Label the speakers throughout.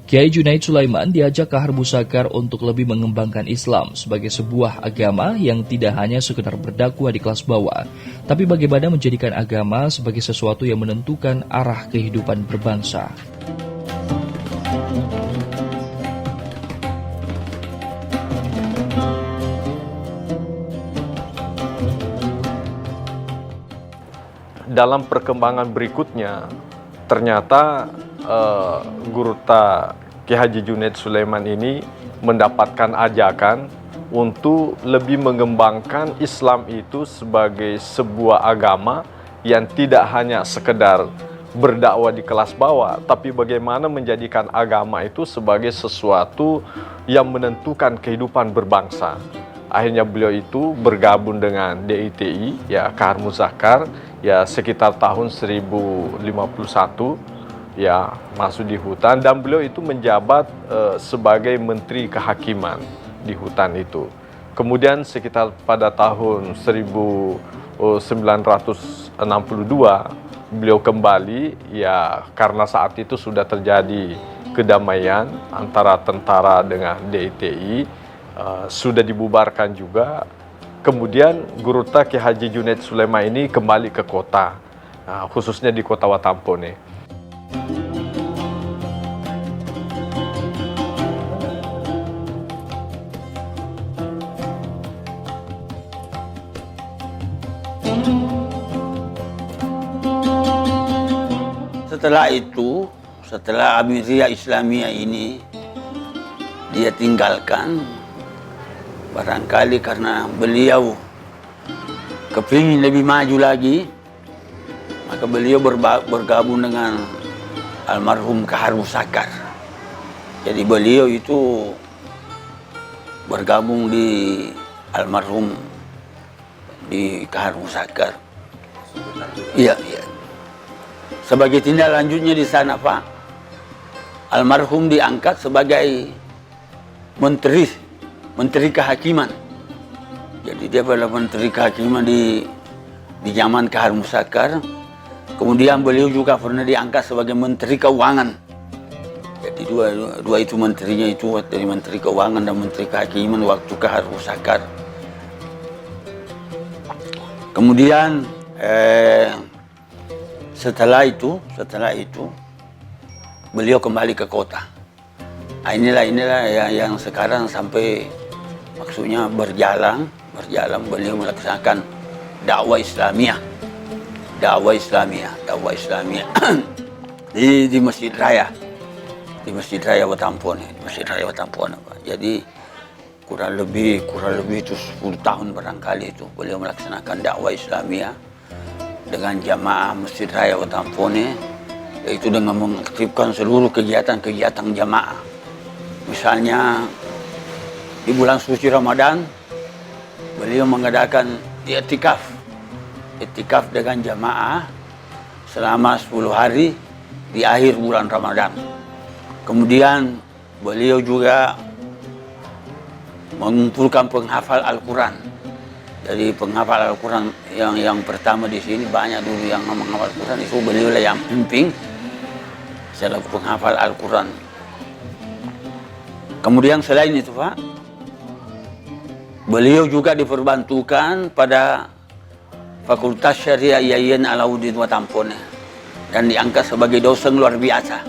Speaker 1: Kiai Junaid Sulaiman diajak ke Harmusakar untuk lebih mengembangkan Islam sebagai sebuah agama yang tidak hanya sekedar berdakwah di kelas bawah, tapi bagaimana menjadikan agama sebagai sesuatu yang menentukan arah kehidupan berbangsa.
Speaker 2: Dalam perkembangan berikutnya, ternyata Gurta Ki Haji Junaid Sulaiman ini mendapatkan ajakan untuk lebih mengembangkan Islam itu sebagai sebuah agama yang tidak hanya sekedar berdakwah di kelas bawah, tapi bagaimana menjadikan agama itu sebagai sesuatu yang menentukan kehidupan berbangsa. Akhirnya beliau itu bergabung dengan DITI, ya Kahar Muzakar, ya sekitar tahun 1051. Ya, masuk di hutan, dan beliau itu menjabat sebagai Menteri Kehakiman di hutan itu. Kemudian sekitar pada tahun 1962 beliau kembali, ya karena saat itu sudah terjadi kedamaian antara tentara dengan DITI, sudah dibubarkan juga. Kemudian Gurta Ki Haji Junaid Sulaiman ini kembali ke kota, khususnya di kota Watampone.
Speaker 3: Setelah itu, setelah Amiriyah Islamiyah ini dia tinggalkan, barangkali karena beliau kepingin lebih maju lagi, maka beliau bergabung dengan almarhum Kahar Muzakar. Jadi beliau itu bergabung di almarhum di Kahar Muzakar. Iya, iya. Sebagai tindak lanjutnya di sana, Pak, almarhum diangkat sebagai menteri kehakiman. Jadi dia adalah menteri kehakiman di zaman Kahar Muzakar. Kemudian beliau juga pernah diangkat sebagai menteri keuangan. Jadi dua itu menterinya itu dari menteri keuangan dan menteri kehakiman waktu Kahar Muzakar. Kemudian setelah itu beliau kembali ke kota. Inilah yang sekarang sampai maksudnya berjalan beliau melaksanakan dakwah Islamiyah di Masjid Raya Watampone, Pak. Jadi kurang lebih itu 10 tahun barangkali itu beliau melaksanakan dakwah Islamiyah dengan jamaah Masjid Raya Watampone, yaitu dengan mengaktifkan seluruh kegiatan jamaah. Misalnya di bulan suci Ramadan beliau mengadakan i'tikaf dengan jamaah selama 10 hari di akhir bulan Ramadan. Kemudian beliau juga mengumpulkan penghafal Al-Quran. Jadi penghafal Al-Quran yang pertama di sini banyak dulu yang menghafal Al-Quran, itu beliau lah yang pimpin selaku penghafal Al-Quran. Kemudian selain itu, Pak, beliau juga diperbantukan pada Fakultas Syariah Yayan Alauddin Watampone dan diangkat sebagai dosen luar biasa.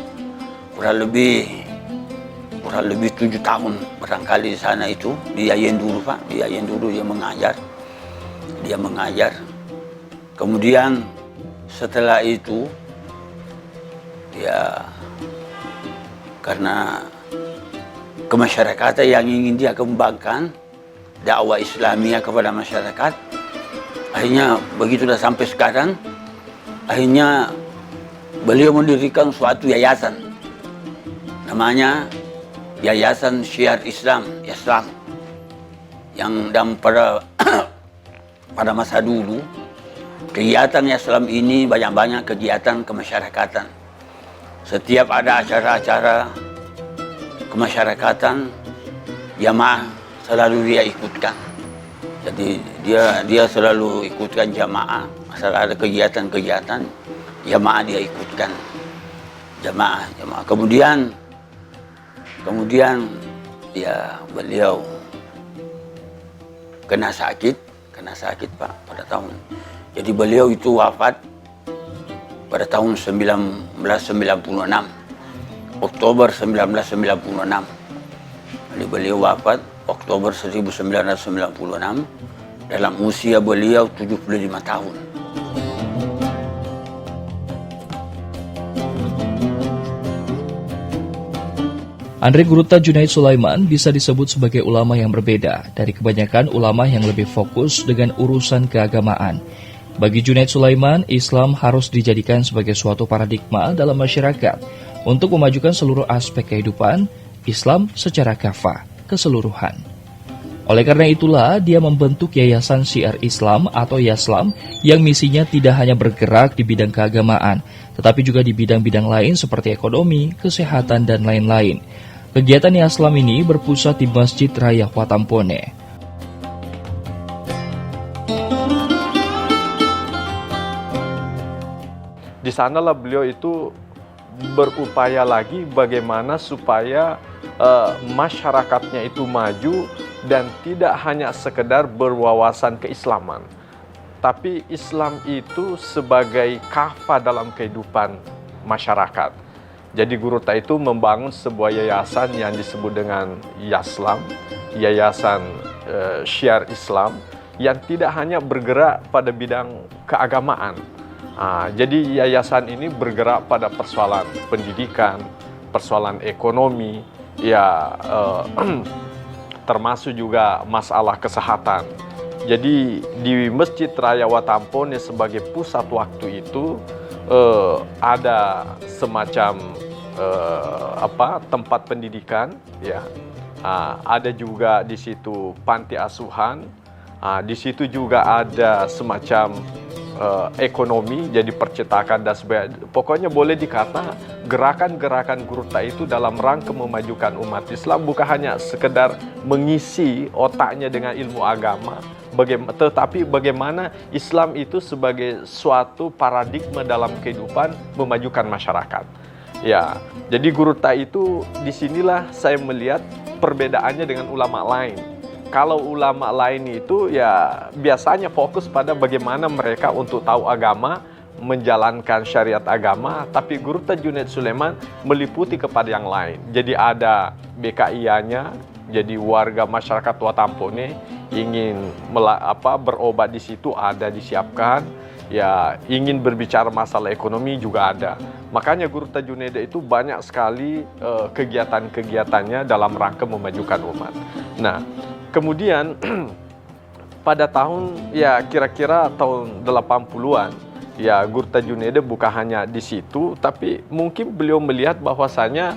Speaker 3: Kurang lebih 7 tahun barangkali di sana itu, di Yayan dulu, Pak. Di Yayan dulu dia mengajar. Kemudian setelah itu ya karena kemasyarakatan yang ingin dia kembangkan dakwah Islamiyah kepada masyarakat, akhirnya begitulah sampai sekarang. Akhirnya beliau mendirikan suatu yayasan namanya Yayasan Syiar Islam, yang pada masa dulu kegiatan Islam ini banyak-banyak kegiatan kemasyarakatan. Setiap ada acara-acara kemasyarakatan, jamaah selalu dia ikutkan. Jadi dia selalu ikutkan jamaah. Asal ada kegiatan-kegiatan, jamaah dia ikutkan. Jamaah. Kemudian ya beliau kena sakit Pak pada tahun. Jadi beliau itu wafat pada tahun 1996, Oktober 1996. Jadi beliau wafat Oktober 1996 dalam usia beliau 75 tahun.
Speaker 1: Andre Guruta Junaid Sulaiman bisa disebut sebagai ulama yang berbeda dari kebanyakan ulama yang lebih fokus dengan urusan keagamaan. Bagi Junaid Sulaiman, Islam harus dijadikan sebagai suatu paradigma dalam masyarakat untuk memajukan seluruh aspek kehidupan Islam secara kafah, keseluruhan. Oleh karena itulah, dia membentuk Yayasan Syiar Islam atau Yaslam yang misinya tidak hanya bergerak di bidang keagamaan, tetapi juga di bidang-bidang lain seperti ekonomi, kesehatan, dan lain-lain. Kegiatan Yaslam ini berpusat di Masjid Raya Watampone.
Speaker 2: Di sanalah beliau itu berupaya lagi bagaimana supaya masyarakatnya itu maju dan tidak hanya sekedar berwawasan keislaman, tapi Islam itu sebagai kafah dalam kehidupan masyarakat. Jadi Guruta itu membangun sebuah yayasan yang disebut dengan Yaslam, Yayasan Syiar Islam, yang tidak hanya bergerak pada bidang keagamaan. Jadi yayasan ini bergerak pada persoalan pendidikan, persoalan ekonomi, ya termasuk juga masalah kesehatan. Jadi di Masjid Raya Watampone sebagai pusat waktu itu ada semacam tempat pendidikan, ya. Ada juga di situ panti asuhan. Di situ juga ada semacam ekonomi, jadi percetakan dan sebagainya. Pokoknya boleh dikata gerakan-gerakan Guruta itu dalam rangka memajukan umat Islam bukan hanya sekedar mengisi otaknya dengan ilmu agama, tetapi bagaimana Islam itu sebagai suatu paradigma dalam kehidupan memajukan masyarakat. Ya, jadi Guruta itu disinilah saya melihat perbedaannya dengan ulama lain. Kalau ulama lain itu ya biasanya fokus pada bagaimana mereka untuk tahu agama, menjalankan syariat agama, tapi Guruta Junaid Sulaiman meliputi kepada yang lain. Jadi ada BKIA-nya, jadi warga masyarakat Watampone ingin berobat di situ ada disiapkan, ya ingin berbicara masalah ekonomi juga ada. Makanya Guruta Junaid itu banyak sekali kegiatan-kegiatannya dalam rangka memajukan umat. Nah, kemudian pada tahun ya kira-kira tahun 80-an, ya Guruta Junaid bukan hanya di situ, tapi mungkin beliau melihat bahwasanya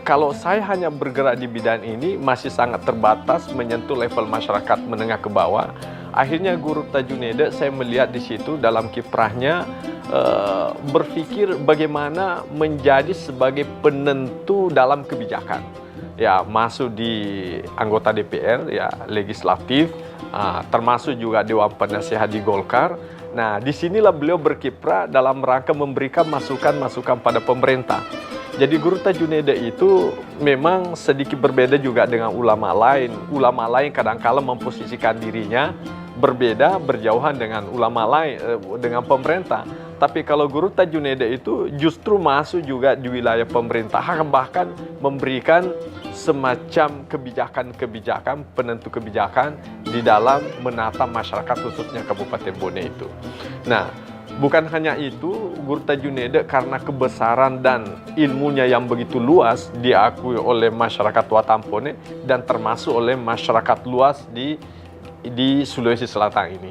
Speaker 2: kalau saya hanya bergerak di bidang ini masih sangat terbatas menyentuh level masyarakat menengah ke bawah. Akhirnya Guruta Junaid saya melihat di situ dalam kiprahnya berpikir bagaimana menjadi sebagai penentu dalam kebijakan. Ya, masuk di anggota DPR, ya legislatif, termasuk juga Dewan Penasehat di Golkar. Nah, disinilah beliau berkiprah dalam rangka memberikan masukan-masukan pada pemerintah. Jadi Guruta Junaid itu memang sedikit berbeda juga dengan ulama lain. Ulama lain kadang-kala memposisikan dirinya berbeda, berjauhan dengan ulama lain, dengan pemerintah. Tapi kalau Guruta Junaid itu justru masuk juga di wilayah pemerintahan, bahkan memberikan semacam kebijakan-kebijakan, penentu kebijakan di dalam menata masyarakat khususnya Kabupaten Bone itu. Nah, bukan hanya itu, Guruta Junaid karena kebesaran dan ilmunya yang begitu luas diakui oleh masyarakat Watampone dan termasuk oleh masyarakat luas di Sulawesi Selatan ini.